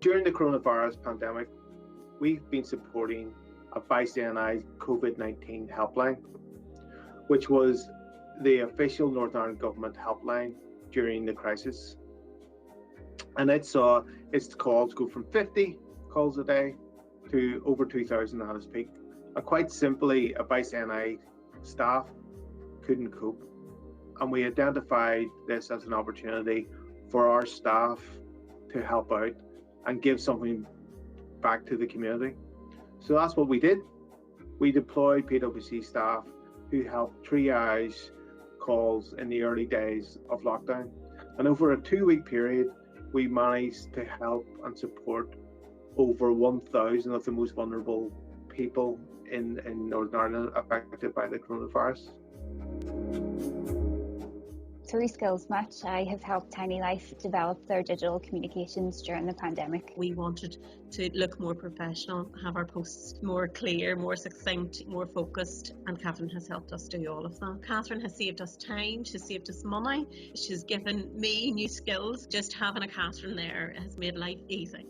During the coronavirus pandemic, we've been supporting a BICNI COVID-19 helpline, which was the official Northern Ireland Government helpline during the crisis. And it saw its calls go from 50 calls a day to over 2,000 at its peak. And quite simply, a BICNI staff couldn't cope. And we identified this as an opportunity for our staff to help out and give something back to the community. So that's what we did. We deployed PwC staff who helped triage calls in the early days of lockdown. And over a 2-week period, we managed to help and support over 1,000 of the most vulnerable people in Northern Ireland affected by the coronavirus. Through Skills Match, I have helped Tiny Life develop their digital communications during the pandemic. We wanted to look more professional, have our posts more clear, more succinct, more focused, and Catherine has helped us do all of that. Catherine has saved us time, she's saved us money, she's given me new skills. Just having a Catherine there has made life easy.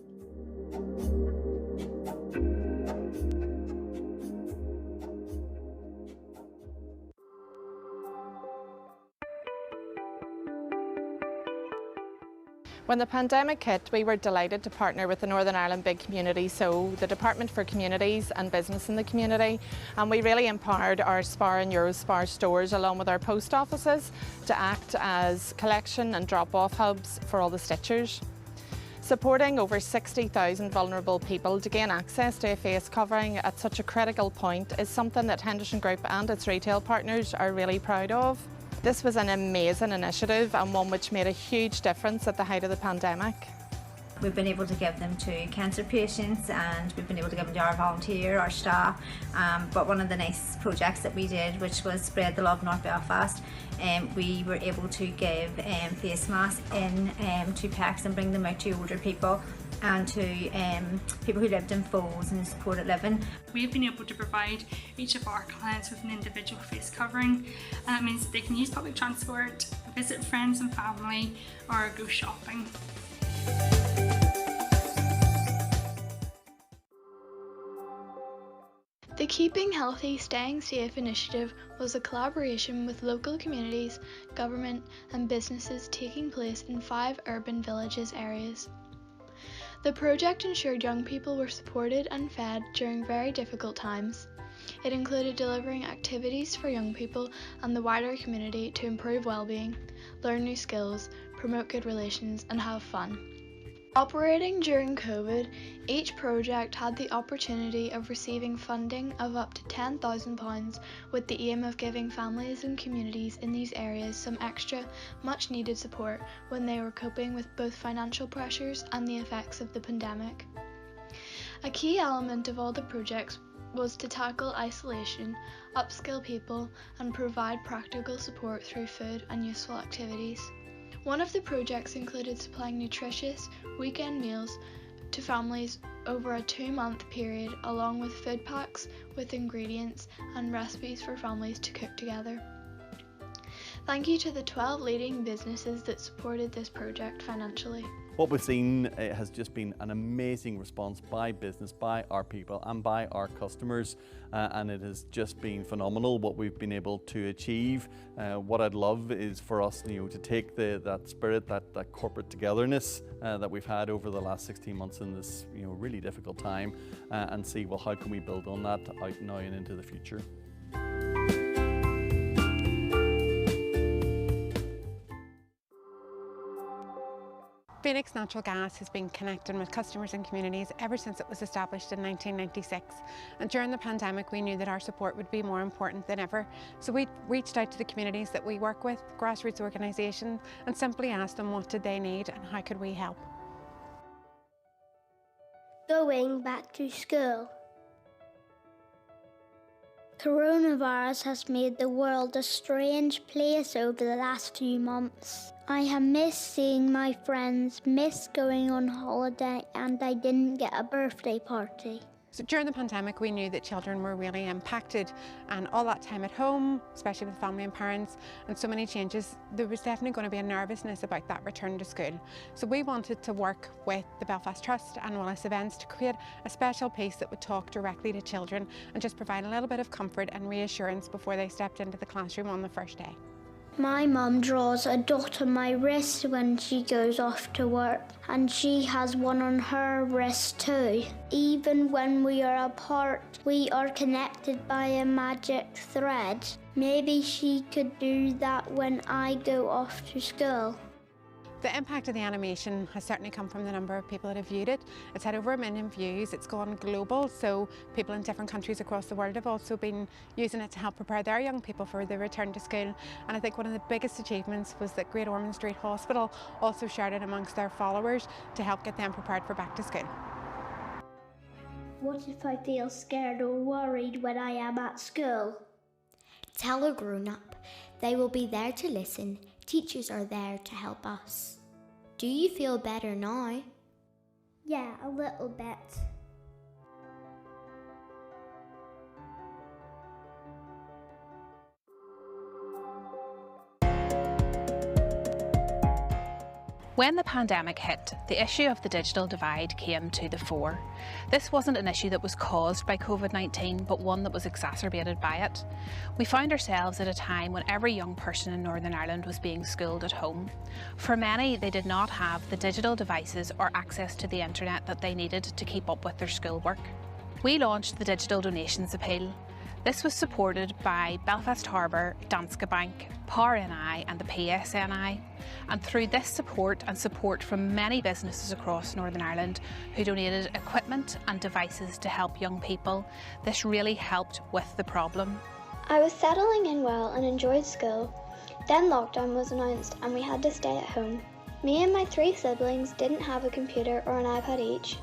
When the pandemic hit, we were delighted to partner with the Northern Ireland Big Community, so the Department for Communities and Business in the Community, and we really empowered our Spar and Eurospar stores along with our post offices to act as collection and drop-off hubs for all the stitchers. Supporting over 60,000 vulnerable people to gain access to a face covering at such a critical point is something that Henderson Group and its retail partners are really proud of. This was an amazing initiative and one which made a huge difference at the height of the pandemic. We've been able to give them to cancer patients and we've been able to give them to our volunteer, our staff. But one of the nice projects that we did, which was Spread the Love North Belfast, we were able to give face masks in to PECs and bring them out to older people and to people who lived in Foes and supported living. We've been able to provide each of our clients with an individual face covering, and that means that they can use public transport, visit friends and family, or go shopping. The Keeping Healthy, Staying Safe initiative was a collaboration with local communities, government and businesses taking place in 5 urban villages areas. The project ensured young people were supported and fed during very difficult times. It included delivering activities for young people and the wider community to improve well-being, learn new skills, promote good relations and have fun. Operating during COVID, each project had the opportunity of receiving funding of up to £10,000 with the aim of giving families and communities in these areas some extra, much needed support when they were coping with both financial pressures and the effects of the pandemic. A key element of all the projects was to tackle isolation, upskill people and provide practical support through food and useful activities. One of the projects included supplying nutritious weekend meals to families over a 2-month period, along with food packs with ingredients and recipes for families to cook together. Thank you to the 12 leading businesses that supported this project financially. What we've seen has just been an amazing response by business, by our people and by our customers, and it has just been phenomenal what we've been able to achieve. What I'd love is for us to take that spirit, that corporate togetherness that we've had over the last 16 months in this really difficult time, and see, well, how can we build on that out now and into the future. Phoenix Natural Gas has been connecting with customers and communities ever since it was established in 1996, and during the pandemic we knew that our support would be more important than ever, so we reached out to the communities that we work with, grassroots organisations, and simply asked them what did they need and how could we help. Going back to school. Coronavirus has made the world a strange place over the last few months. I have missed seeing my friends, missed going on holiday, and I didn't get a birthday party. So during the pandemic, we knew that children were really impacted, and all that time at home, especially with family and parents, and so many changes, there was definitely going to be a nervousness about that return to school. So we wanted to work with the Belfast Trust and Willis Events to create a special piece that would talk directly to children and just provide a little bit of comfort and reassurance before they stepped into the classroom on the first day. My mum draws a dot on my wrist when she goes off to work, and she has one on her wrist too. Even when we are apart, we are connected by a magic thread. Maybe she could do that when I go off to school. The impact of the animation has certainly come from the number of people that have viewed it. It's had over 1 million views, it's gone global, so people in different countries across the world have also been using it to help prepare their young people for the return to school. And I think one of the biggest achievements was that Great Ormond Street Hospital also shared it amongst their followers to help get them prepared for back to school. What if I feel scared or worried when I am at school? Tell a grown-up. They will be there to listen. Teachers are there to help us. Do you feel better now? Yeah, a little bit. When the pandemic hit, the issue of the digital divide came to the fore. This wasn't an issue that was caused by COVID-19, but one that was exacerbated by it. We found ourselves at a time when every young person in Northern Ireland was being schooled at home. For many, they did not have the digital devices or access to the internet that they needed to keep up with their schoolwork. We launched the Digital Donations Appeal. This was supported by Belfast Harbour, Danske Bank, Power NI and the PSNI. And through this support and support from many businesses across Northern Ireland who donated equipment and devices to help young people, this really helped with the problem. I was settling in well and enjoyed school. Then lockdown was announced and we had to stay at home. Me and my 3 siblings didn't have a computer or an iPad each.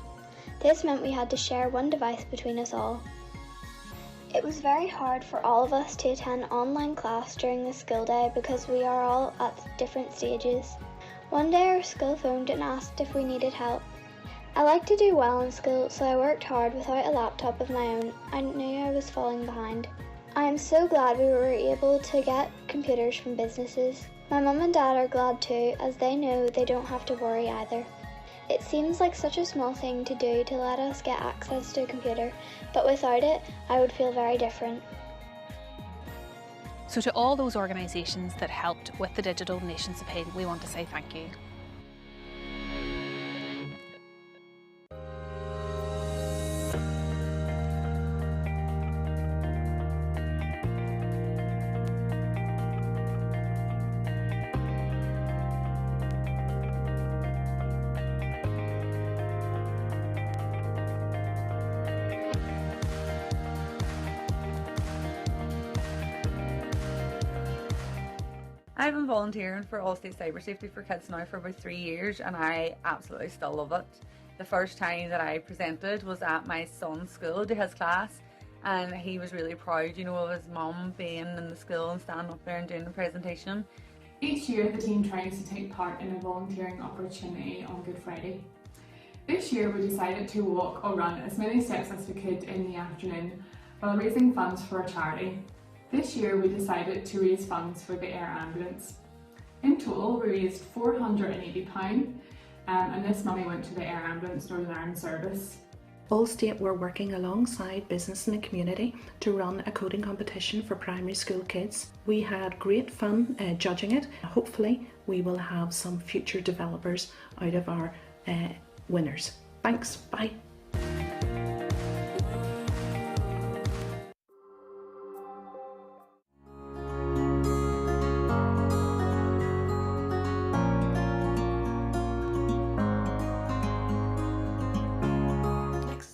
This meant we had to share one device between us all. It was very hard for all of us to attend online class during the school day because we are all at different stages. One day our school phoned and asked if we needed help. I like to do well in school, so I worked hard without a laptop of my own. I knew I was falling behind. I am so glad we were able to get computers from businesses. My mum and dad are glad too, as they know they don't have to worry either. It seems like such a small thing to do to let us get access to a computer, but without it, I would feel very different. So to all those organisations that helped with the Digital Donations Appeal, we want to say thank you. I've been volunteering for All-State Cyber Safety for Kids now for about 3 years and I absolutely still love it. The first time that I presented was at my son's school to his class and he was really proud, you know, of his mum being in the school and standing up there and doing the presentation. Each year the team tries to take part in a volunteering opportunity on Good Friday. This year we decided to walk or run as many steps as we could in the afternoon while raising funds for a charity. This year we decided to raise funds for the air ambulance. In total we raised £480 and this money went to the Air Ambulance Northern Ireland service. All-State were working alongside business and the community to run a coding competition for primary school kids. We had great fun judging it. Hopefully we will have some future developers out of our winners. Thanks, bye.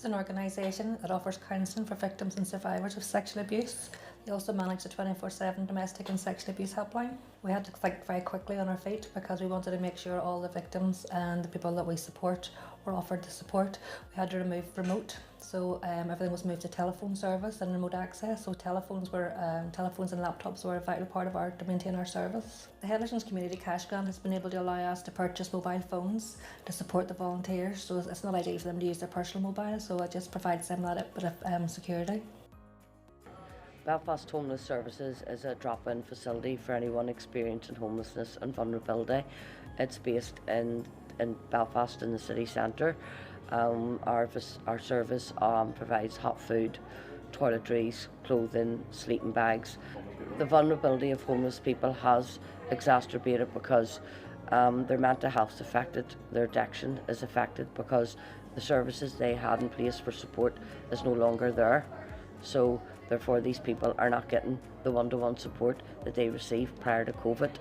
An organisation that offers counselling for victims and survivors of sexual abuse. We also manage the 24/7 domestic and sexual abuse helpline. We had to think very quickly on our feet because we wanted to make sure all the victims and the people that we support were offered the support. We had to remove remote, So everything was moved to telephone service and remote access. So telephones and laptops were a vital part to maintain our service. The Henderson's Community Cash Grant has been able to allow us to purchase mobile phones to support the volunteers. So it's not ideal for them to use their personal mobile, so it just provides them that bit of security. Belfast Homeless Services is a drop-in facility for anyone experiencing homelessness and vulnerability. It's based in Belfast in the city centre. Our service provides hot food, toiletries, clothing, sleeping bags. The vulnerability of homeless people has exacerbated because their mental health is affected, their addiction is affected because the services they had in place for support is no longer there. So therefore these people are not getting the one-to-one support that they received prior to COVID.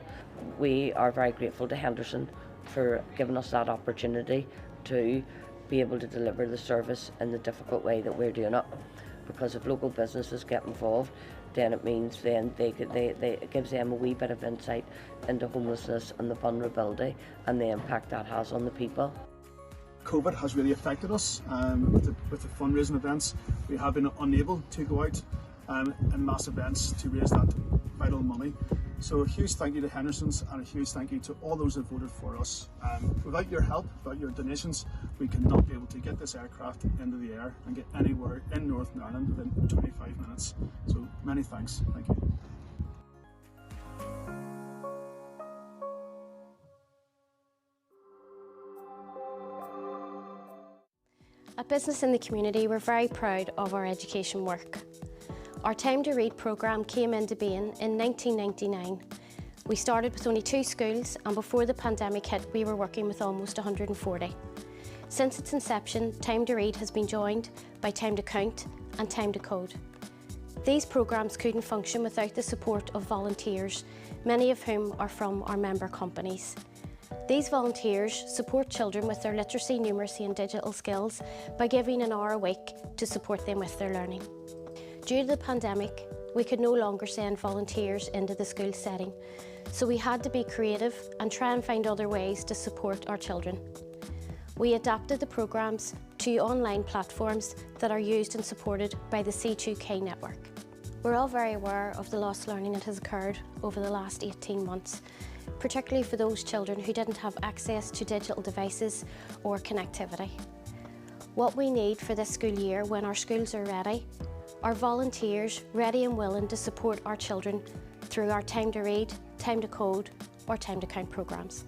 We are very grateful to Henderson for giving us that opportunity to be able to deliver the service in the difficult way that we're doing it. Because if local businesses get involved, then it means it gives them a wee bit of insight into homelessness and the vulnerability and the impact that has on the people. COVID has really affected us with the fundraising events. We have been unable to go out in mass events to raise that vital money. So a huge thank you to Henderson's and a huge thank you to all those who voted for us. Without your help, without your donations, we could not be able to get this aircraft into the air and get anywhere in Northern Ireland within 25 minutes. So many thanks. Thank you. At Business in the Community, we're very proud of our education work. Our Time to Read programme came into being in 1999. We started with only 2 schools, and before the pandemic hit, we were working with almost 140. Since its inception, Time to Read has been joined by Time to Count and Time to Code. These programmes couldn't function without the support of volunteers, many of whom are from our member companies. These volunteers support children with their literacy, numeracy and digital skills by giving an hour a week to support them with their learning. Due to the pandemic, we could no longer send volunteers into the school setting, so we had to be creative and try and find other ways to support our children. We adapted the programmes to online platforms that are used and supported by the C2K network. We're all very aware of the lost learning that has occurred over the last 18 months, particularly for those children who didn't have access to digital devices or connectivity. What we need for this school year, when our schools are ready, are volunteers ready and willing to support our children through our Time to Read, Time to Code or Time to Count programmes.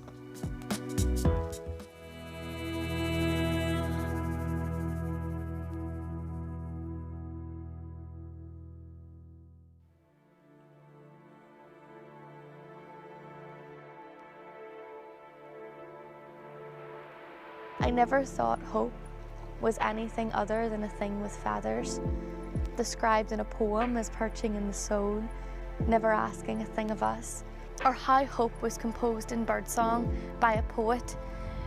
I never thought hope was anything other than a thing with feathers, described in a poem as perching in the soul, never asking a thing of us. Or how hope was composed in birdsong by a poet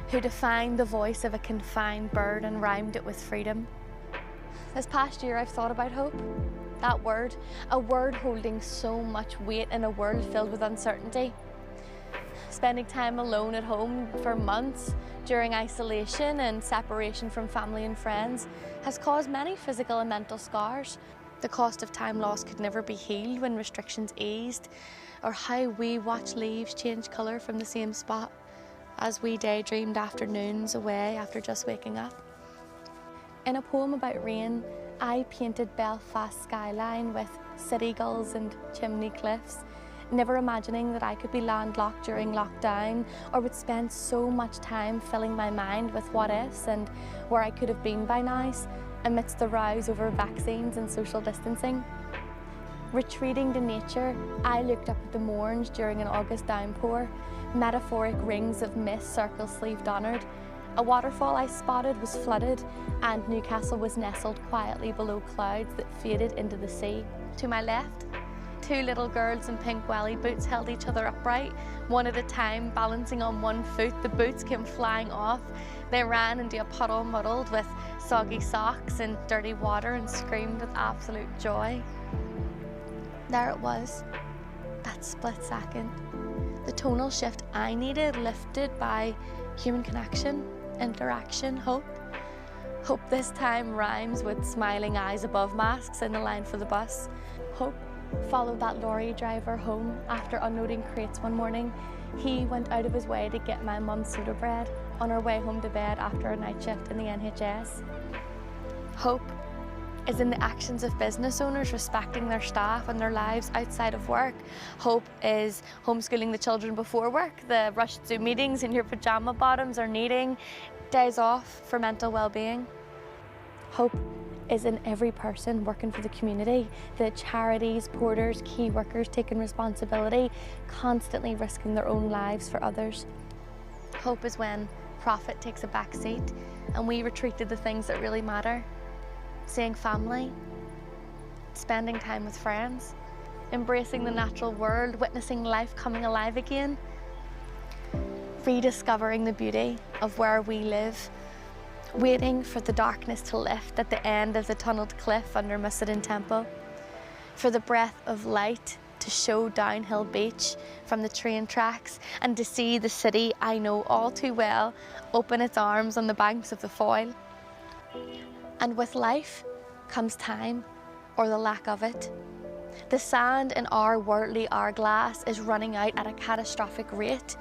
who defined the voice of a confined bird and rhymed it with freedom. This past year I've thought about hope. That word, a word holding so much weight in a world filled with uncertainty. Spending time alone at home for months during isolation and separation from family and friends has caused many physical and mental scars. The cost of time lost could never be healed when restrictions eased, or how we watch leaves change colour from the same spot as we daydreamed afternoons away after just waking up. In a poem about rain, I painted Belfast's skyline with city gulls and chimney cliffs, never imagining that I could be landlocked during lockdown or would spend so much time filling my mind with what ifs and where I could have been by now amidst the rows over vaccines and social distancing. Retreating to nature, I looked up at the Mourns during an August downpour, metaphoric rings of mist circle sleeved onward. A waterfall I spotted was flooded and Newcastle was nestled quietly below clouds that faded into the sea. To my left, 2 little girls in pink welly boots held each other upright, one at a time, balancing on one foot. The boots came flying off. They ran into a puddle muddled with soggy socks and dirty water and screamed with absolute joy. There it was, that split second. The tonal shift I needed, lifted by human connection, interaction, hope. Hope this time rhymes with smiling eyes above masks in the line for the bus. Hope followed that lorry driver home after unloading crates one morning. He went out of his way to get my mum soda bread on her way home to bed after a night shift in the NHS. Hope is in the actions of business owners respecting their staff and their lives outside of work. Hope is homeschooling the children before work, the rushed Zoom meetings in your pyjama bottoms or needing days off for mental well-being. Hope is in every person working for the community, the charities, porters, key workers taking responsibility, constantly risking their own lives for others. Hope is when profit takes a back seat and we retreat to the things that really matter. Seeing family, spending time with friends, embracing the natural world, witnessing life coming alive again, rediscovering the beauty of where we live, waiting for the darkness to lift at the end of the tunnelled cliff under Mussadin Temple, for the breath of light to show downhill beach from the train tracks and to see the city I know all too well open its arms on the banks of the Foyle. And with life comes time, or the lack of it. The sand in our worldly hourglass is running out at a catastrophic rate.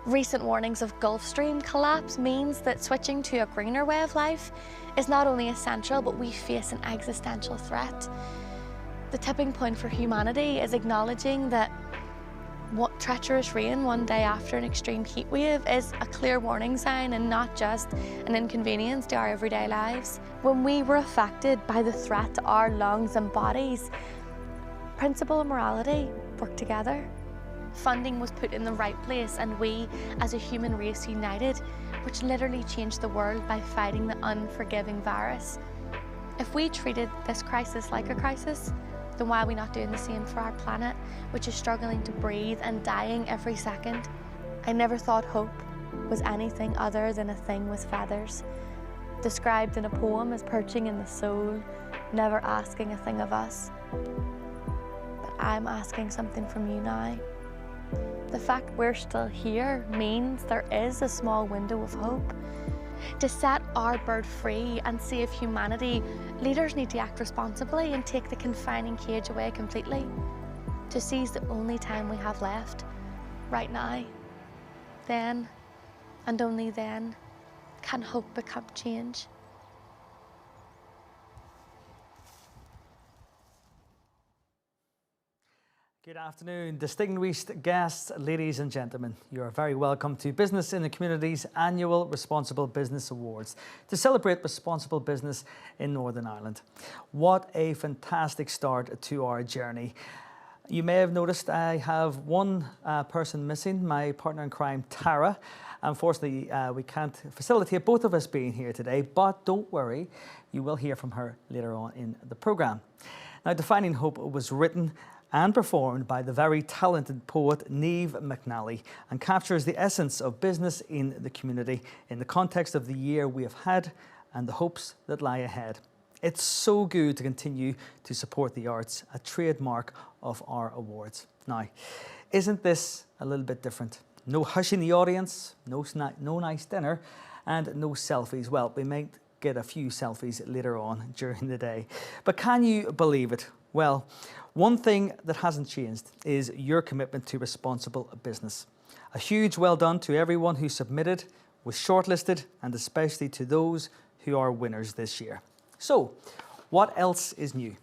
Recent warnings of Gulf Stream collapse means that switching to a greener way of life is not only essential, but we face an existential threat. The tipping point for humanity is acknowledging that what treacherous rain one day after an extreme heat wave is a clear warning sign and not just an inconvenience to our everyday lives. When we were affected by the threat to our lungs and bodies, principle and morality worked together. Funding was put in the right place and we, as a human race, united, which literally changed the world by fighting the unforgiving virus. If we treated this crisis like a crisis, then why are we not doing the same for our planet, which is struggling to breathe and dying every second? I never thought hope was anything other than a thing with feathers, described in a poem as perching in the soul, never asking a thing of us. But I'm asking something from you now. The fact we're still here means there is a small window of hope. To set our bird free and save humanity, leaders need to act responsibly and take the confining cage away completely. To seize the only time we have left, right now. Then, and only then, can hope become change. Good afternoon, distinguished guests, ladies and gentlemen. You are very welcome to Business in the Community's annual Responsible Business Awards to celebrate responsible business in Northern Ireland. What a fantastic start to our journey. You may have noticed I have one person missing, my partner in crime, Tara. Unfortunately, we can't facilitate both of us being here today, but don't worry, you will hear from her later on in the programme. Now, Defining Hope was written and performed by the very talented poet Niamh McNally and captures the essence of business in the community in the context of the year we have had and the hopes that lie ahead. It's so good to continue to support the arts, a trademark of our awards. Now, isn't this a little bit different? No hush in the audience, no nice dinner, and no selfies. Well, we might get a few selfies later on during the day. But can you believe it? Well, one thing that hasn't changed is your commitment to responsible business. A huge well done to everyone who submitted, was shortlisted, and especially to those who are winners this year. So, what else is new?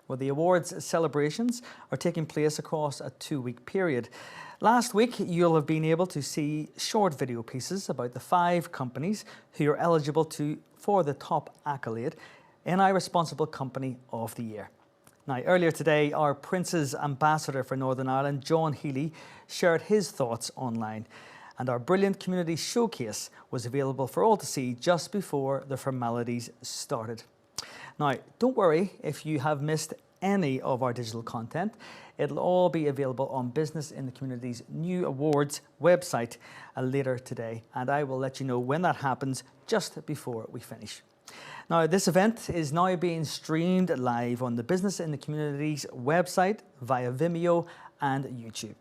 Well, the awards celebrations are taking place across a 2-week period. Last week, you'll have been able to see short video pieces about the 5 companies who are eligible for the top accolade, NI Responsible Company of the Year. Now, earlier today, our Prince's Ambassador for Northern Ireland, John Healy, shared his thoughts online. And our brilliant community showcase was available for all to see just before the formalities started. Now, don't worry if you have missed any of our digital content. It'll all be available on Business in the Community's new awards website later today. And I will let you know when that happens just before we finish. Now, this event is now being streamed live on the Business in the Community's website via Vimeo and YouTube.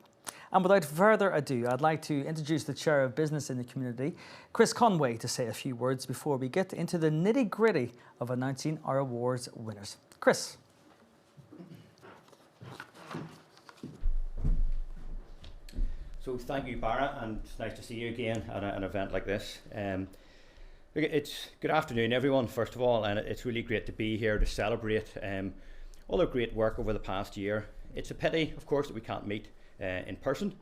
And without further ado, I'd like to introduce the Chair of Business in the Community, Chris Conway, to say a few words before we get into the nitty-gritty of announcing our awards winners. Chris. So thank you, Barra, and it's nice to see you again at an event like this. It's good afternoon, everyone, first of all, and it's really great to be here to celebrate all the great work over the past year. It's a pity, of course, that we can't meet in person,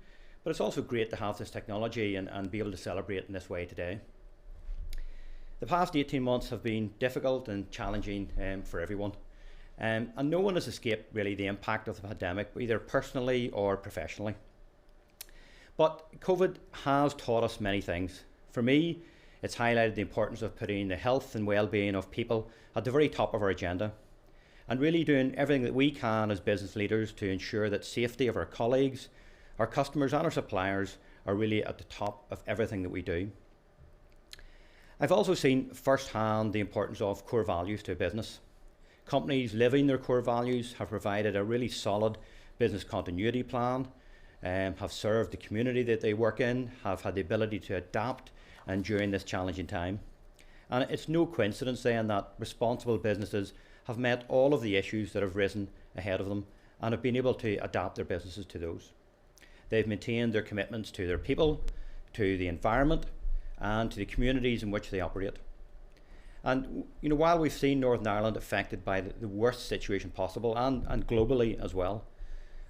but it's also great to have this technology and be able to celebrate in this way today. The past 18 months have been difficult and challenging for everyone, and no one has escaped really the impact of the pandemic, either personally or professionally. But COVID has taught us many things. For me, it's highlighted the importance of putting the health and well-being of people at the very top of our agenda, and really doing everything that we can as business leaders to ensure that safety of our colleagues, our customers and our suppliers are really at the top of everything that we do. I've also seen firsthand the importance of core values to a business. Companies living their core values have provided a really solid business continuity plan, have served the community that they work in, have had the ability to adapt and during this challenging time. And it's no coincidence then that responsible businesses have met all of the issues that have risen ahead of them and have been able to adapt their businesses to those. They've maintained their commitments to their people, to the environment, and to the communities in which they operate. And while we've seen Northern Ireland affected by the worst situation possible and globally as well,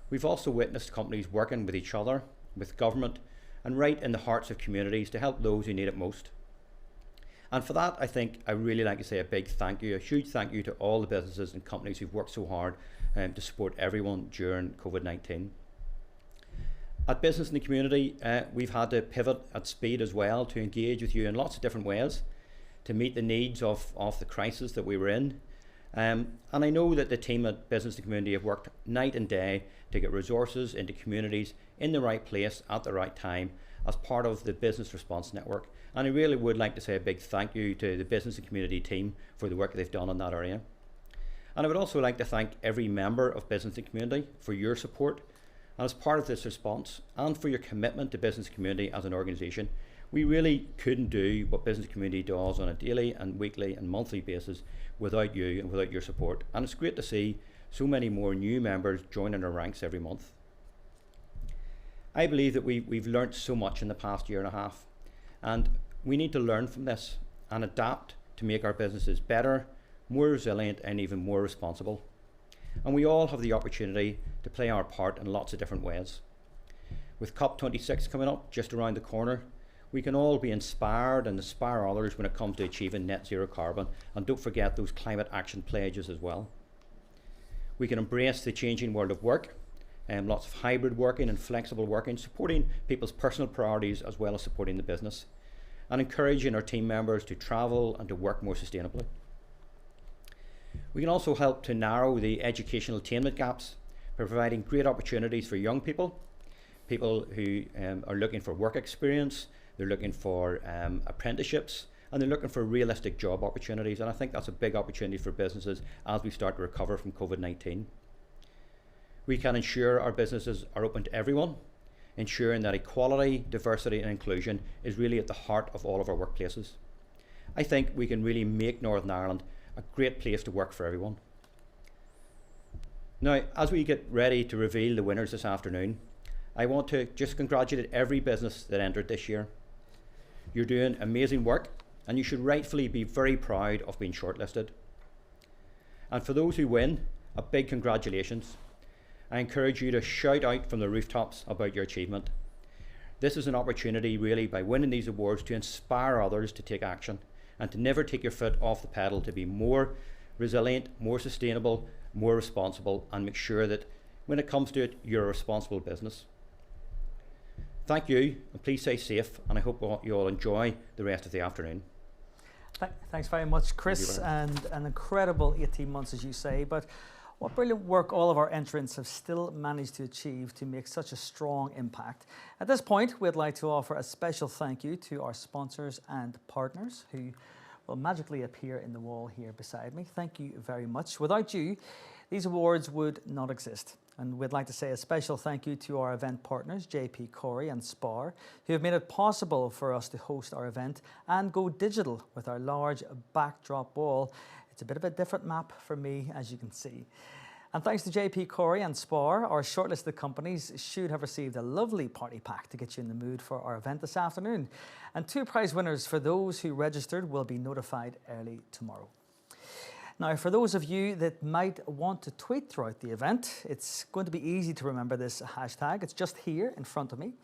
we've also witnessed companies working with each other, with government, and right in the hearts of communities to help those who need it most. And for that, I think I really like to say a big thank you, a huge thank you to all the businesses and companies who've worked so hard to support everyone during COVID-19. At Business in the Community, we've had to pivot at speed as well to engage with you in lots of different ways to meet the needs of the crisis that we were in. And I know that the team at Business in the Community have worked night and day to get resources into communities in the right place at the right time as part of the Business Response Network. And I really would like to say a big thank you to the Business and Community team for the work they've done in that area. And I would also like to thank every member of Business and Community for your support. And as part of this response and for your commitment to Business and Community as an organisation, we really couldn't do what Business and Community does on a daily and weekly and monthly basis without you and without your support. And it's great to see so many more new members joining our ranks every month. I believe that we've learnt so much in the past year and a half, and we need to learn from this and adapt to make our businesses better, more resilient and even more responsible. And we all have the opportunity to play our part in lots of different ways. With COP26 coming up just around the corner, we can all be inspired and inspire others when it comes to achieving net zero carbon, and don't forget those climate action pledges as well. We can embrace the changing world of work, lots of hybrid working and flexible working, supporting people's personal priorities as well as supporting the business, and encouraging our team members to travel and to work more sustainably. We can also help to narrow the educational attainment gaps by providing great opportunities for young people who are looking for work experience, they're looking for apprenticeships, and they're looking for realistic job opportunities. And I think that's a big opportunity for businesses as we start to recover from COVID-19. We can ensure our businesses are open to everyone, ensuring that equality, diversity and inclusion is really at the heart of all of our workplaces. I think we can really make Northern Ireland a great place to work for everyone. Now, as we get ready to reveal the winners this afternoon, I want to just congratulate every business that entered this year. You're doing amazing work, and you should rightfully be very proud of being shortlisted. And for those who win, a big congratulations. I encourage you to shout out from the rooftops about your achievement. This is an opportunity really by winning these awards to inspire others to take action and to never take your foot off the pedal, to be more resilient, more sustainable, more responsible, and make sure that when it comes to it, you're a responsible business. Thank you, and please stay safe, and I hope you all enjoy the rest of the afternoon. Thanks very much, Chris, and an incredible 18 months, as you say, but what brilliant work all of our entrants have still managed to achieve to make such a strong impact. At this point, we'd like to offer a special thank you to our sponsors and partners who will magically appear in the wall here beside me. Thank you very much. Without you, these awards would not exist. And we'd like to say a special thank you to our event partners, JP Corey and Spar, who have made it possible for us to host our event and go digital with our large backdrop wall. It's a bit of a different map for me, as you can see. And thanks to JP Corey and Spar, our shortlisted companies should have received a lovely party pack to get you in the mood for our event this afternoon. And 2 prize winners for those who registered will be notified early tomorrow. Now, for those of you that might want to tweet throughout the event, it's going to be easy to remember this hashtag. It's just here in front of me.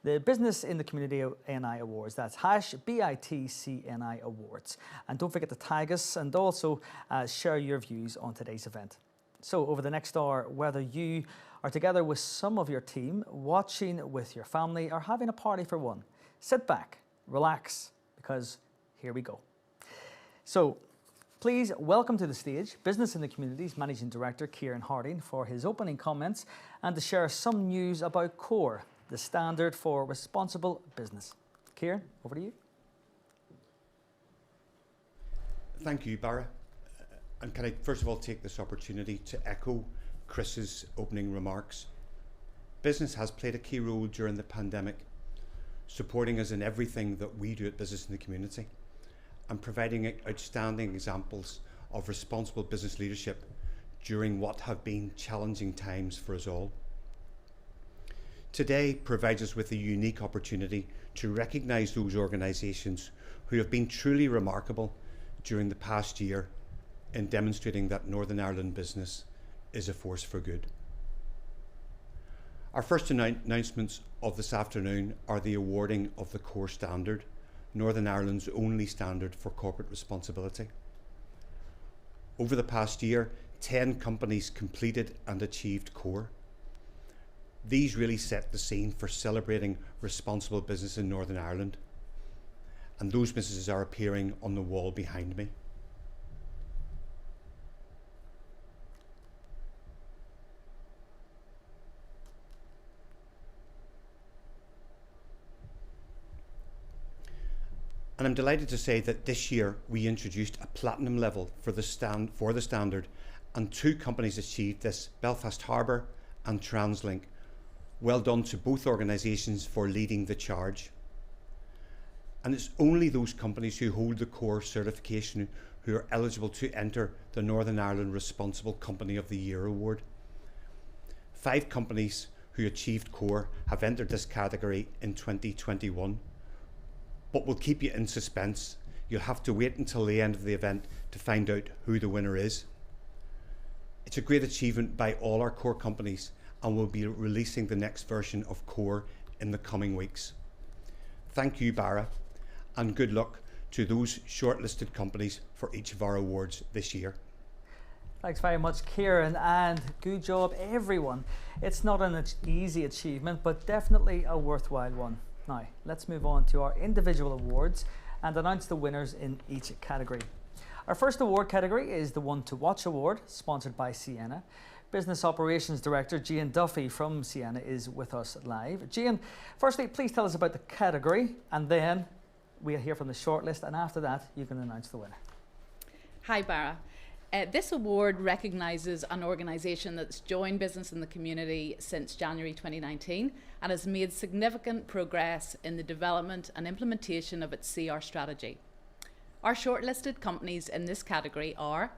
The Business in the Community NI Awards. That's #BITCNI Awards. And don't forget to tag us and also share your views on today's event. So over the next hour, whether you are together with some of your team, watching with your family, or having a party for one, sit back, relax, because here we go. So please welcome to the stage Business in the Community's Managing Director, Kieran Harding, for his opening comments and to share some news about CORE, the standard for responsible business. Kieran, over to you. Thank you, Barra. And can I first of all take this opportunity to echo Chris's opening remarks. Business has played a key role during the pandemic, supporting us in everything that we do at Business in the Community and providing outstanding examples of responsible business leadership during what have been challenging times for us all. Today provides us with a unique opportunity to recognise those organisations who have been truly remarkable during the past year in demonstrating that Northern Ireland business is a force for good. Our first announcements of this afternoon are the awarding of the CORE standard, Northern Ireland's only standard for corporate responsibility. Over the past year, 10 companies completed and achieved CORE. These really set the scene for celebrating responsible business in Northern Ireland, and those businesses are appearing on the wall behind me. And I'm delighted to say that this year we introduced a platinum level for the standard, and 2 companies achieved this, Belfast Harbour and TransLink. Well done to both organisations for leading the charge. And it's only those companies who hold the CORE certification who are eligible to enter the Northern Ireland Responsible Company of the Year award. 5 companies who achieved CORE have entered this category in 2021. But we'll keep you in suspense. You'll have to wait until the end of the event to find out who the winner is. It's a great achievement by all our CORE companies, and we'll be releasing the next version of CORE in the coming weeks. Thank you, Barra, and good luck to those shortlisted companies for each of our awards this year. Thanks very much, Kieran, and good job, everyone. It's not an easy achievement, but definitely a worthwhile one. Now, let's move on to our individual awards and announce the winners in each category. Our first award category is the One to Watch Award, sponsored by Sienna. Business Operations Director Jane Duffy from Sienna is with us live. Jane, firstly, please tell us about the category, and then we'll hear from the shortlist, and after that, you can announce the winner. Hi, Barra. This award recognises an organisation that's joined Business in the Community since January 2019 and has made significant progress in the development and implementation of its CR strategy. Our shortlisted companies in this category are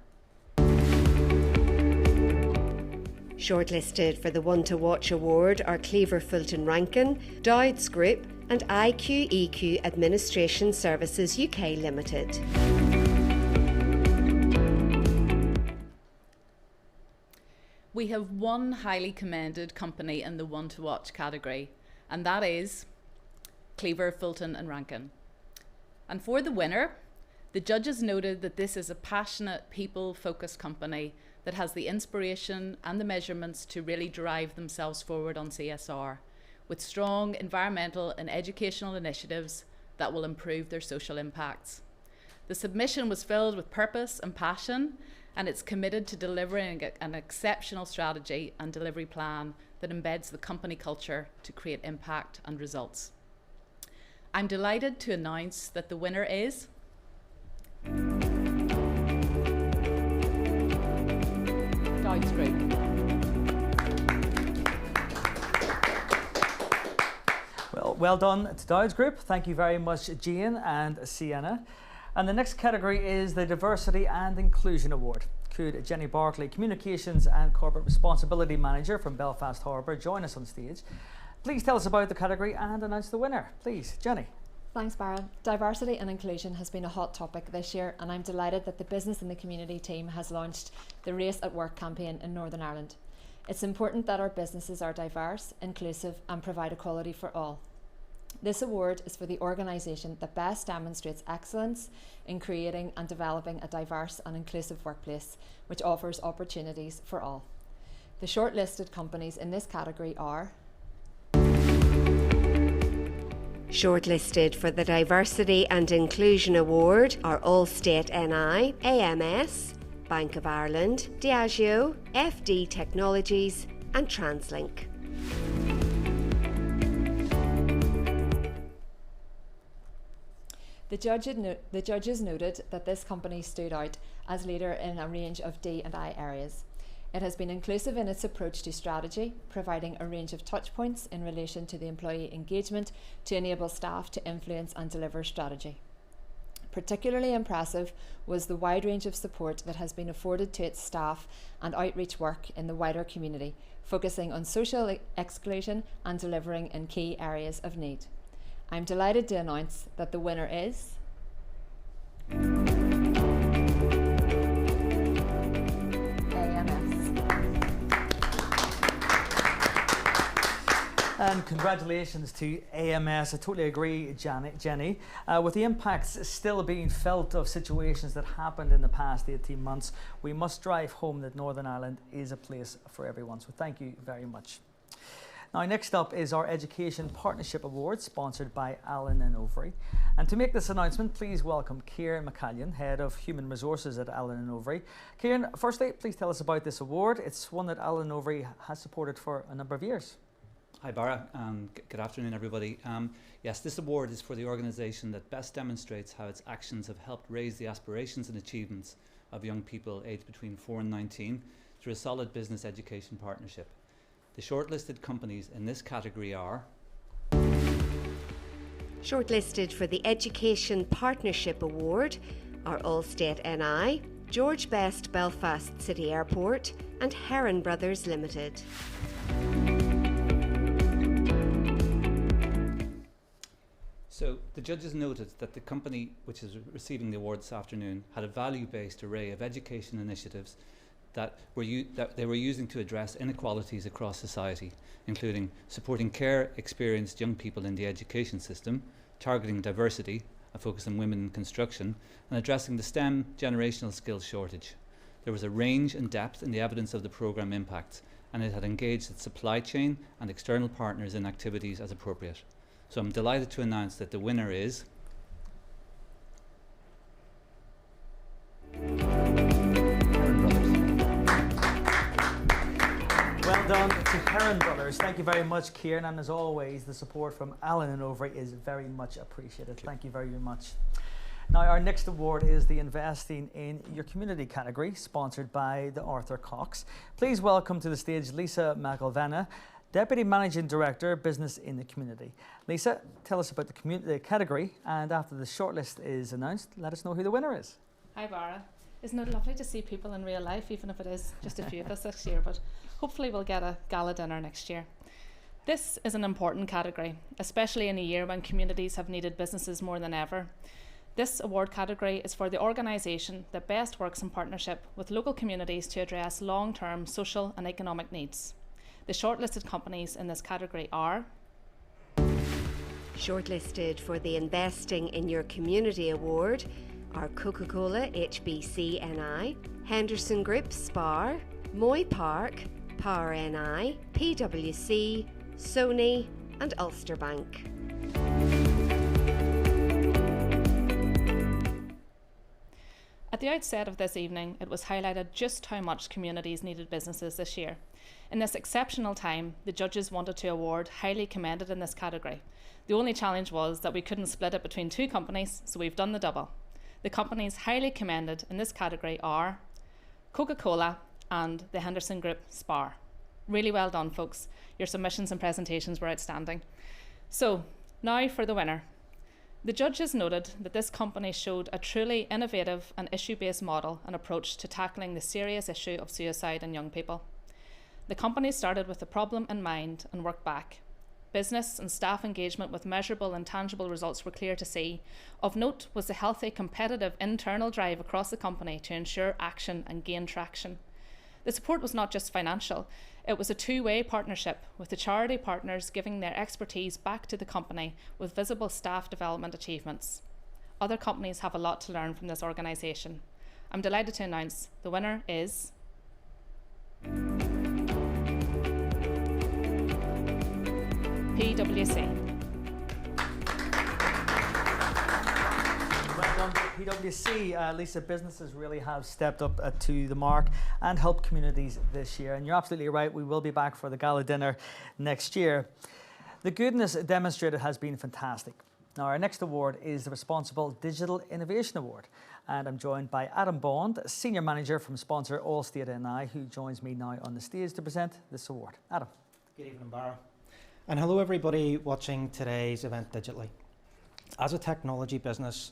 shortlisted for the One to Watch Award are Cleaver Fulton Rankin, Dowds Group and IQEQ Administration Services UK Limited. We have one highly commended company in the One to Watch category, and that is Cleaver, Fulton and Rankin. And for the winner, the judges noted that this is a passionate, people-focused company that has the inspiration and the measurements to really drive themselves forward on CSR, with strong environmental and educational initiatives that will improve their social impacts. The submission was filled with purpose and passion, and it's committed to delivering an exceptional strategy and delivery plan that embeds the company culture to create impact and results. I'm delighted to announce that the winner is Dowds Group. Well done to Dowds Group. Thank you very much, Jane and Sienna. And the next category is the Diversity and Inclusion Award. Could Jenny Barclay, Communications and Corporate Responsibility Manager from Belfast Harbour, join us on stage? Please tell us about the category and announce the winner. Please, Jenny. Thanks, Barra. Diversity and inclusion has been a hot topic this year, and I'm delighted that the Business in the Community team has launched the Race at Work campaign in Northern Ireland. It's important that our businesses are diverse, inclusive and provide equality for all. This award is for the organisation that best demonstrates excellence in creating and developing a diverse and inclusive workplace, which offers opportunities for all. The shortlisted companies in this category are: Shortlisted for the Diversity and Inclusion Award are Allstate NI, AMS, Bank of Ireland, Diageo, FD Technologies and TransLink. The judges noted that this company stood out as leader in a range of D&I areas. It has been inclusive in its approach to strategy, providing a range of touch points in relation to the employee engagement to enable staff to influence and deliver strategy. Particularly impressive was the wide range of support that has been afforded to its staff and outreach work in the wider community, focusing on social exclusion and delivering in key areas of need. I'm delighted to announce that the winner is AMS. And congratulations to AMS. I totally agree, Jenny. With the impacts still being felt of situations that happened in the past 18 months, we must drive home that Northern Ireland is a place for everyone. So thank you very much. Now, next up is our Education Partnership Award, sponsored by Allen & Overy. And to make this announcement, please welcome Kieran McCallion, Head of Human Resources at Allen & Overy. Kieran, firstly, please tell us about this award. It's one that Allen & Overy has supported for a number of years. Hi, Barra, and good afternoon, everybody. Yes, this award is for the organisation that best demonstrates how its actions have helped raise the aspirations and achievements of young people aged between 4 and 19 through a solid business education partnership. The shortlisted companies in this category are: Shortlisted for the Education Partnership Award are Allstate NI, George Best Belfast City Airport and Heron Brothers Limited. So the judges noted that the company which is receiving the award this afternoon had a value-based array of education initiatives that they were using to address inequalities across society, including supporting care-experienced young people in the education system, targeting diversity, a focus on women in construction, and addressing the STEM generational skills shortage. There was a range and depth in the evidence of the programme impacts, and it had engaged its supply chain and external partners in activities as appropriate. So I'm delighted to announce that the winner is Well done to Heron Brothers. Thank you very much, Kieran. And as always, the support from Allen & Overy is very much appreciated. Thank you very much. Now, our next award is the Investing in Your Community category, sponsored by the Arthur Cox. Please welcome to the stage Lisa McElvenna, Deputy Managing Director, Business in the Community. Lisa, tell us about the category, and after the shortlist is announced, let us know who the winner is. Hi, Barra. Isn't it lovely to see people in real life, even if it is just a few of us this year, but hopefully we'll get a gala dinner next year. This is an important category, especially in a year when communities have needed businesses more than ever. This award category is for the organisation that best works in partnership with local communities to address long-term social and economic needs. The shortlisted companies in this category are: Shortlisted for the Investing in Your Community Award are Coca-Cola HBC NI, Henderson Group SPAR, Moy Park, Power NI, PwC, Sony and Ulster Bank. At the outset of this evening, it was highlighted just how much communities needed businesses this year. In this exceptional time, the judges wanted to award highly commended in this category. The only challenge was that we couldn't split it between two companies, so we've done the double. The companies highly commended in this category are Coca-Cola and the Henderson Group SPAR. Really well done, folks. Your submissions and presentations were outstanding. So, now for the winner. The judges noted that this company showed a truly innovative and issue-based model and approach to tackling the serious issue of suicide in young people. The company started with the problem in mind and worked back. Business and staff engagement with measurable and tangible results were clear to see. Of note was the healthy, competitive internal drive across the company to ensure action and gain traction. The support was not just financial, it was a two-way partnership, with the charity partners giving their expertise back to the company with visible staff development achievements. Other companies have a lot to learn from this organisation. I'm delighted to announce the winner is PwC. Well done, PwC. Lisa, businesses really have stepped up to the mark and helped communities this year. And you're absolutely right, we will be back for the gala dinner next year. The goodness demonstrated has been fantastic. Now, our next award is the Responsible Digital Innovation Award. And I'm joined by Adam Bond, Senior Manager from sponsor Allstate NI, who joins me now on the stage to present this award. Adam. Good evening, Barra. And hello everybody watching today's event digitally. As a technology business,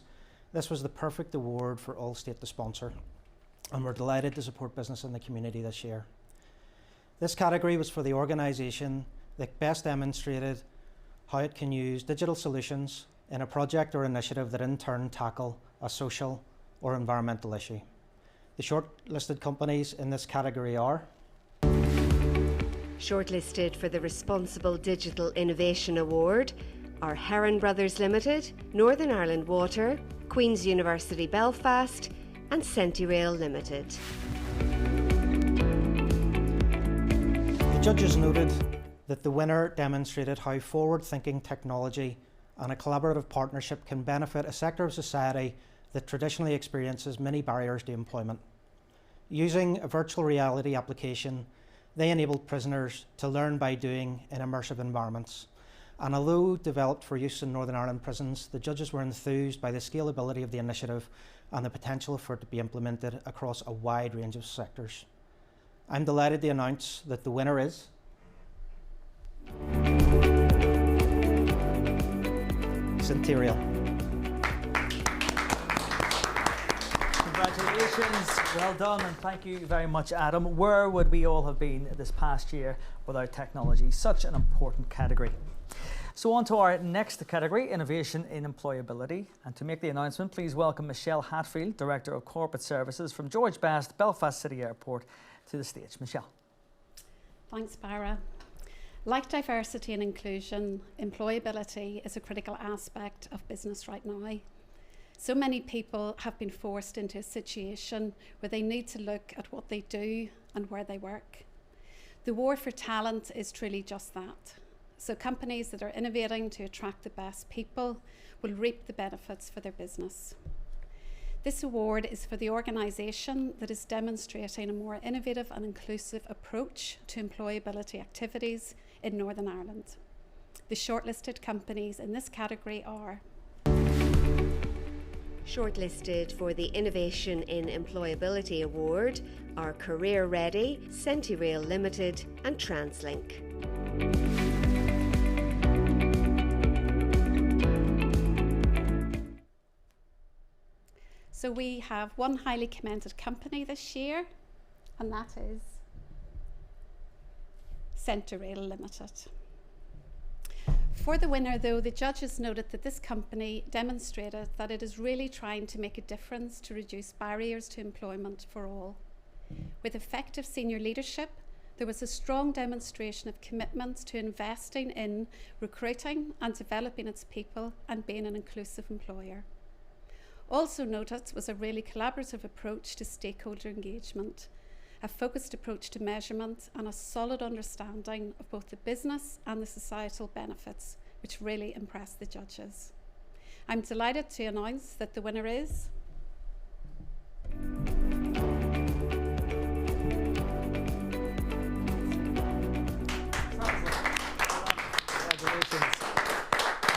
this was the perfect award for Allstate to sponsor, and we're delighted to support business in the community this year. This category was for the organisation that best demonstrated how it can use digital solutions in a project or initiative that in turn tackle a social or environmental issue. The shortlisted companies in this category are Shortlisted for the Responsible Digital Innovation Award are Heron Brothers Limited, Northern Ireland Water, Queen's University Belfast and Sentirail Limited. The judges noted that the winner demonstrated how forward-thinking technology and a collaborative partnership can benefit a sector of society that traditionally experiences many barriers to employment. Using a virtual reality application, they enabled prisoners to learn by doing in immersive environments. And although developed for use in Northern Ireland prisons, the judges were enthused by the scalability of the initiative and the potential for it to be implemented across a wide range of sectors. I'm delighted to announce that the winner is Sentirail. Congratulations, well done, and thank you very much, Adam. Where would we all have been this past year without technology? Such an important category. So on to our next category, innovation in employability. And to make the announcement, please welcome Michelle Hatfield, Director of Corporate Services from George Best, Belfast City Airport, to the stage. Michelle. Thanks, Barra. Like diversity and inclusion, employability is a critical aspect of business right now. So many people have been forced into a situation where they need to look at what they do and where they work. The war for talent is truly just that. So companies that are innovating to attract the best people will reap the benefits for their business. This award is for the organisation that is demonstrating a more innovative and inclusive approach to employability activities in Northern Ireland. The shortlisted companies in this category are Shortlisted for the Innovation in Employability Award are Career Ready, Sentirail Limited and TransLink. So we have one highly commended company this year, and that is Sentirail Limited. For the winner, though, the judges noted that this company demonstrated that it is really trying to make a difference to reduce barriers to employment for all. With effective senior leadership, there was a strong demonstration of commitment to investing in recruiting and developing its people and being an inclusive employer. Also noted was a really collaborative approach to stakeholder engagement, a focused approach to measurement and a solid understanding of both the business and the societal benefits, which really impressed the judges. I'm delighted to announce that the winner is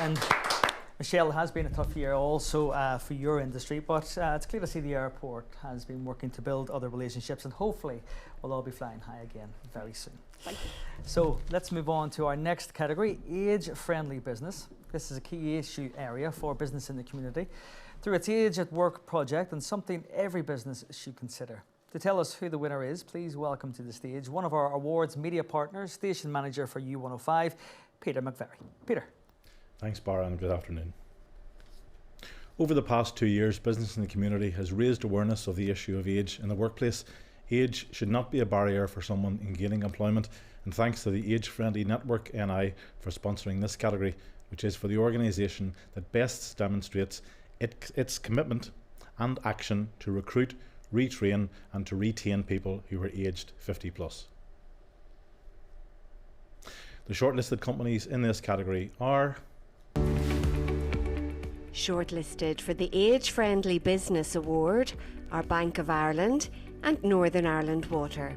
And Michelle, it has been a tough year also for your industry, but it's clear to see the airport has been working to build other relationships, and hopefully we'll all be flying high again very soon. Thank you. So let's move on to our next category, age-friendly business. This is a key issue area for business in the community through its Age at Work project, and something every business should consider. To tell us who the winner is, please welcome to the stage one of our awards media partners, station manager for U105, Peter McVerry. Peter. Thanks, Barra, and good afternoon. Over the past 2 years, business in the community has raised awareness of the issue of age in the workplace. Age should not be a barrier for someone in gaining employment, and thanks to the Age-Friendly Network NI for sponsoring this category, which is for the organisation that best demonstrates its commitment and action to recruit, retrain and to retain people who are aged 50 plus. The shortlisted companies in this category are Shortlisted for the Age-Friendly Business Award are Bank of Ireland and Northern Ireland Water.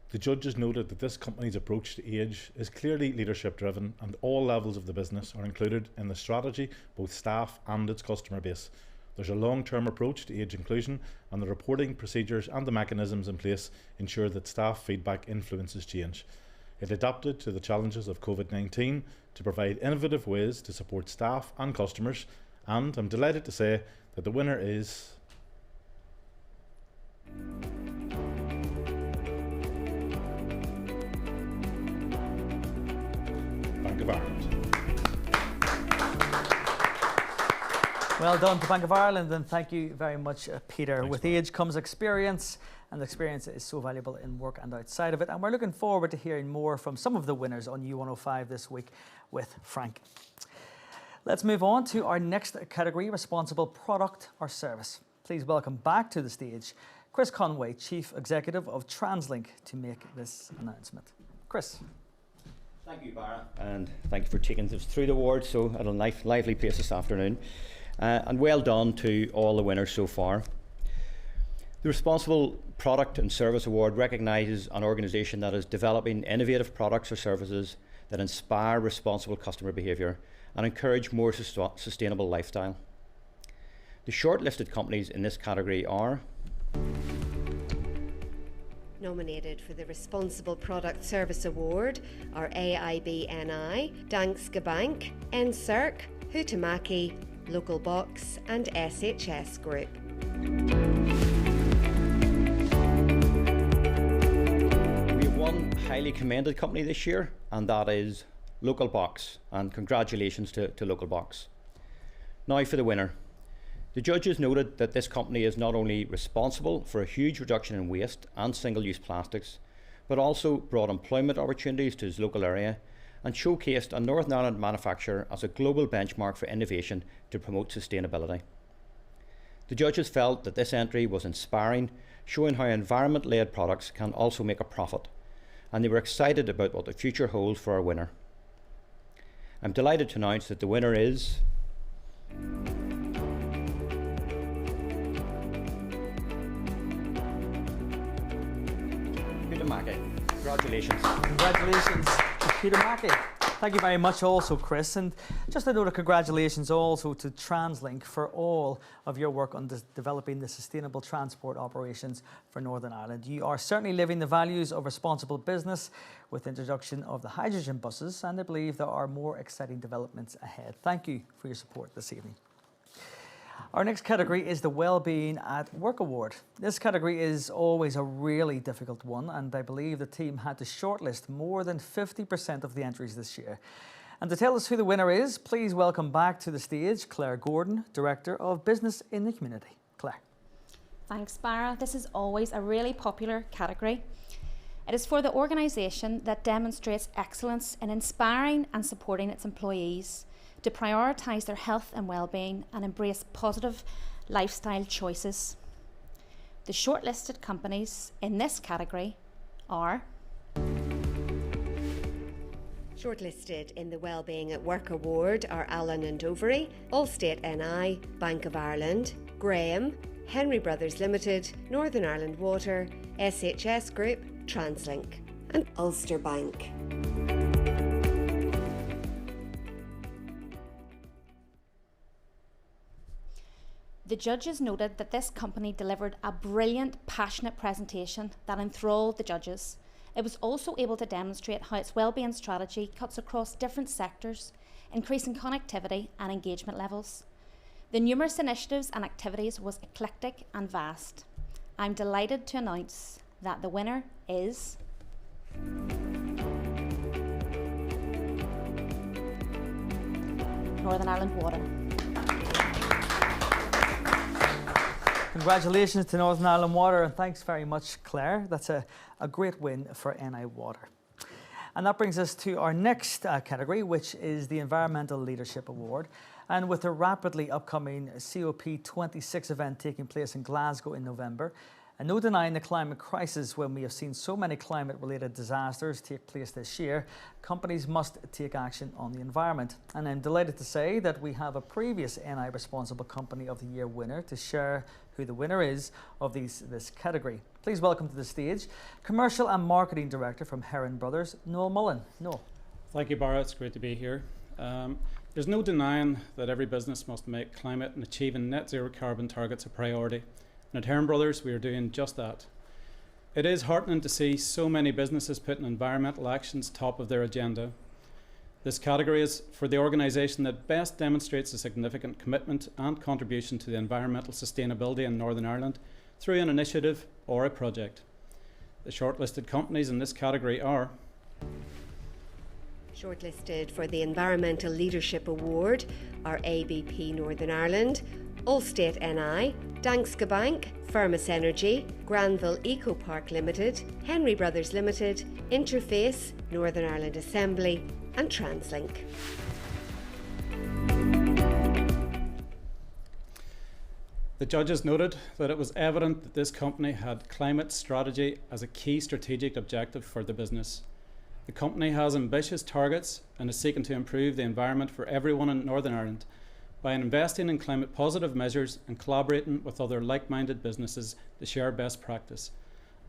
The judges noted that this company's approach to age is clearly leadership driven, and all levels of the business are included in the strategy, both staff and its customer base. There's a long-term approach to age inclusion, and the reporting procedures and the mechanisms in place ensure that staff feedback influences change. It adapted to the challenges of COVID-19 to provide innovative ways to support staff and customers, and I'm delighted to say that the winner is Bank of Ireland. Well done to Bank of Ireland, and thank you very much, Peter. Thanks, With age comes experience, and experience is so valuable in work and outside of it. And we're looking forward to hearing more from some of the winners on U105 this week with Frank. Let's move on to our next category, responsible product or service. Please welcome back to the stage Chris Conway, Chief Executive of TransLink, to make this announcement. Chris. Thank you, Barra, and thank you for taking us through the awards so at a lively pace this afternoon. And well done to all the winners so far. The Responsible Product and Service Award recognises an organisation that is developing innovative products or services that inspire responsible customer behaviour and encourage more sustainable lifestyle. The shortlisted companies in this category are Nominated for the Responsible Product Service Award are AIB NI, Danske Bank, NSERC, Huhtamaki, Local Box and SHS Group. We have one highly commended company this year, and that is Local Box, and congratulations to Local Box. Now for the winner. The judges noted that this company is not only responsible for a huge reduction in waste and single-use plastics, but also brought employment opportunities to its local area and showcased a Northern Ireland manufacturer as a global benchmark for innovation to promote sustainability. The judges felt that this entry was inspiring, showing how environment-led products can also make a profit, and they were excited about what the future holds for our winner. I'm delighted to announce that the winner is Huhtamaki. Congratulations. Congratulations to Peter Mackey. Thank you very much also, Chris. And just a note of congratulations also to TransLink for all of your work on developing the sustainable transport operations for Northern Ireland. You are certainly living the values of responsible business with the introduction of the hydrogen buses, and I believe there are more exciting developments ahead. Thank you for your support this evening. Our next category is the Wellbeing at Work Award. This category is always a really difficult one, and I believe the team had to shortlist more than 50% of the entries this year. And to tell us who the winner is, please welcome back to the stage Claire Gordon, Director of Business in the Community. Claire. Thanks, Barra. This is always a really popular category. It is for the organisation that demonstrates excellence in inspiring and supporting its employees to prioritise their health and well-being and embrace positive lifestyle choices. The shortlisted companies in this category are Shortlisted in the Wellbeing at Work Award are Allen and Overy, Allstate NI, Bank of Ireland, Graham, Henry Brothers Limited, Northern Ireland Water, SHS Group Translink and Ulster Bank. The judges noted that this company delivered a brilliant, passionate presentation that enthralled the judges. It was also able to demonstrate how its wellbeing strategy cuts across different sectors, increasing connectivity and engagement levels. The numerous initiatives and activities was eclectic and vast. I'm delighted to announce that the winner is Northern Ireland Water. Congratulations to Northern Ireland Water, and thanks very much, Claire. That's a great win for NI Water. And that brings us to our next category, which is the Environmental Leadership Award. And with the rapidly upcoming COP26 event taking place in Glasgow in November, and no denying the climate crisis when we have seen so many climate-related disasters take place this year, companies must take action on the environment. And I'm delighted to say that we have a previous NI Responsible Company of the Year winner to share who the winner is of this category. Please welcome to the stage Commercial and Marketing Director from Heron Brothers, Noel Mullen. Noel. Thank you, Barra. It's great to be here. There's no denying that every business must make climate and achieving net zero carbon targets a priority. And at Heron Brothers, we are doing just that. It is heartening to see so many businesses putting environmental actions top of their agenda. This category is for the organisation that best demonstrates a significant commitment and contribution to the environmental sustainability in Northern Ireland through an initiative or a project. The shortlisted companies in this category are Shortlisted for the Environmental Leadership Award are ABP Northern Ireland, Allstate NI, Danske Bank, Firmus Energy, Granville Eco Park Limited, Henry Brothers Limited, Interface, Northern Ireland Assembly and Translink. The judges noted that it was evident that this company had climate strategy as a key strategic objective for the business. The company has ambitious targets and is seeking to improve the environment for everyone in Northern Ireland by investing in climate positive measures and collaborating with other like-minded businesses to share best practice.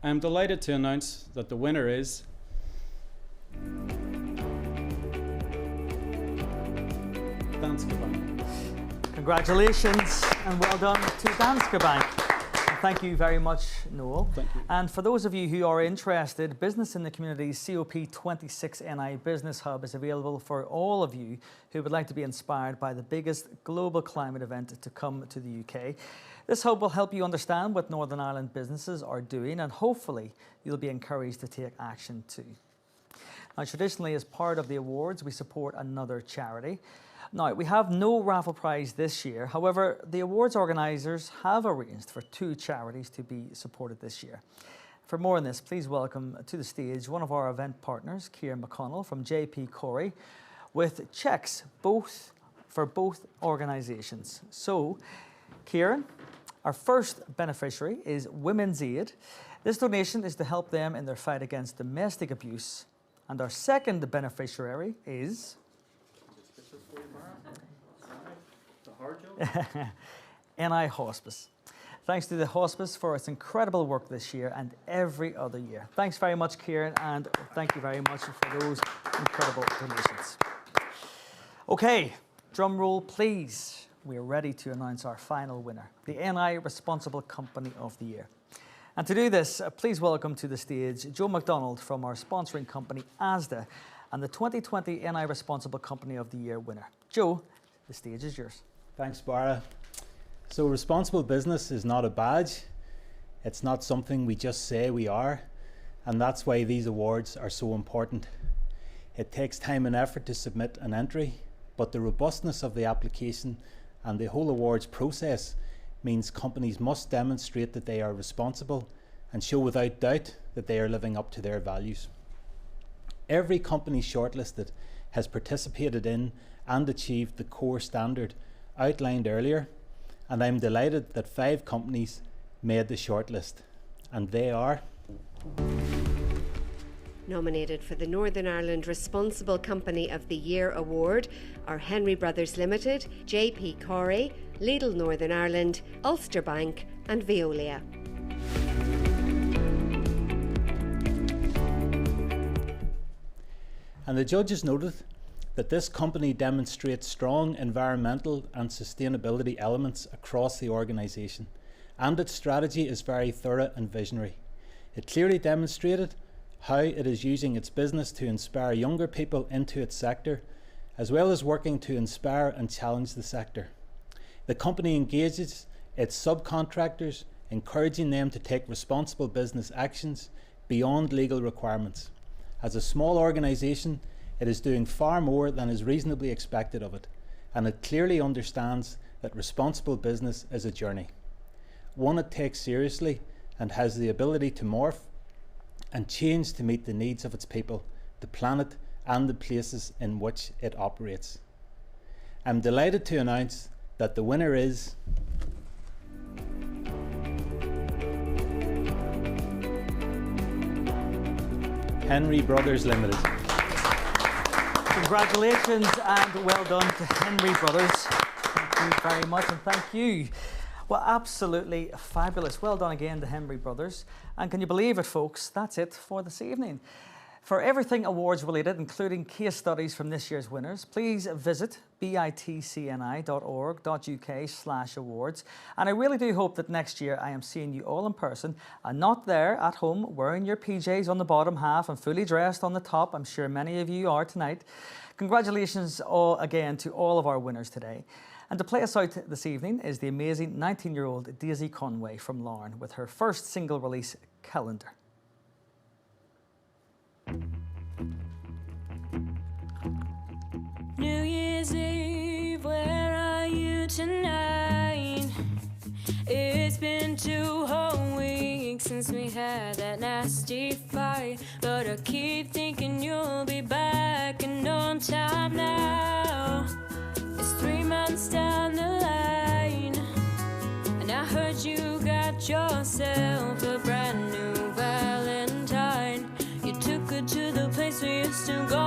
I am delighted to announce that the winner is Danske Bank. Congratulations and well done to Danske Bank. And thank you very much, Noel. Thank you. And for those of you who are interested, Business in the Community's COP26 NI Business Hub is available for all of you who would like to be inspired by the biggest global climate event to come to the UK. This hub will help you understand what Northern Ireland businesses are doing, and hopefully you'll be encouraged to take action too. Now, traditionally, as part of the awards, we support another charity. Now, we have no raffle prize this year. However, the awards organisers have arranged for 2 charities to be supported this year. For more on this, please welcome to the stage one of our event partners, Kieran McConnell from JP Corey, with cheques for both organisations. So, Kieran, our first beneficiary is Women's Aid. This donation is to help them in their fight against domestic abuse. And our second beneficiary is NI Hospice. Thanks to the Hospice for its incredible work this year and every other year. Thanks very much, Kieran, and thank you very much for those incredible donations. Okay, drum roll please. We're ready to announce our final winner, the NI Responsible Company of the Year. And to do this, please welcome to the stage Joe MacDonald from our sponsoring company, ASDA, and the 2020 NI Responsible Company of the Year winner. Joe, the stage is yours. Thanks, Barra. So responsible business is not a badge. It's not something we just say we are. And that's why these awards are so important. It takes time and effort to submit an entry, but the robustness of the application and the whole awards process means companies must demonstrate that they are responsible and show without doubt that they are living up to their values. Every company shortlisted has participated in and achieved the core standard outlined earlier, and I'm delighted that 5 companies made the shortlist, and they are Nominated for the Northern Ireland Responsible Company of the Year award are Henry Brothers Limited, JP Corey, Lidl Northern Ireland, Ulster Bank and Veolia. And the judges noted that this company demonstrates strong environmental and sustainability elements across the organisation, and its strategy is very thorough and visionary. It clearly demonstrated how it is using its business to inspire younger people into its sector, as well as working to inspire and challenge the sector. The company engages its subcontractors, encouraging them to take responsible business actions beyond legal requirements. As a small organisation, it is doing far more than is reasonably expected of it, and it clearly understands that responsible business is a journey, one it takes seriously and has the ability to morph and change to meet the needs of its people, the planet, and the places in which it operates. I'm delighted to announce that the winner is Henry Brothers Limited. Congratulations and well done to Henry Brothers. Thank you very much, and thank you. Well, absolutely fabulous. Well done again to Henry Brothers. And can you believe it, folks? That's it for this evening. For everything awards related, including case studies from this year's winners, please visit bitcni.org.uk/awards. And I really do hope that next year I am seeing you all in person and not there at home wearing your PJs on the bottom half and fully dressed on the top. I'm sure many of you are tonight. Congratulations again to all of our winners today. And to play us out this evening is the amazing 19-year-old Daisy Conway from Larne with her first single release, Calendar. New Year's Eve, where are you tonight? It's been 2 whole weeks since we had that nasty fight, but I keep thinking you'll be back and on time now. It's 3 months down the line, and I heard you got yourself a brand new Valentine. You took her to the place we used to go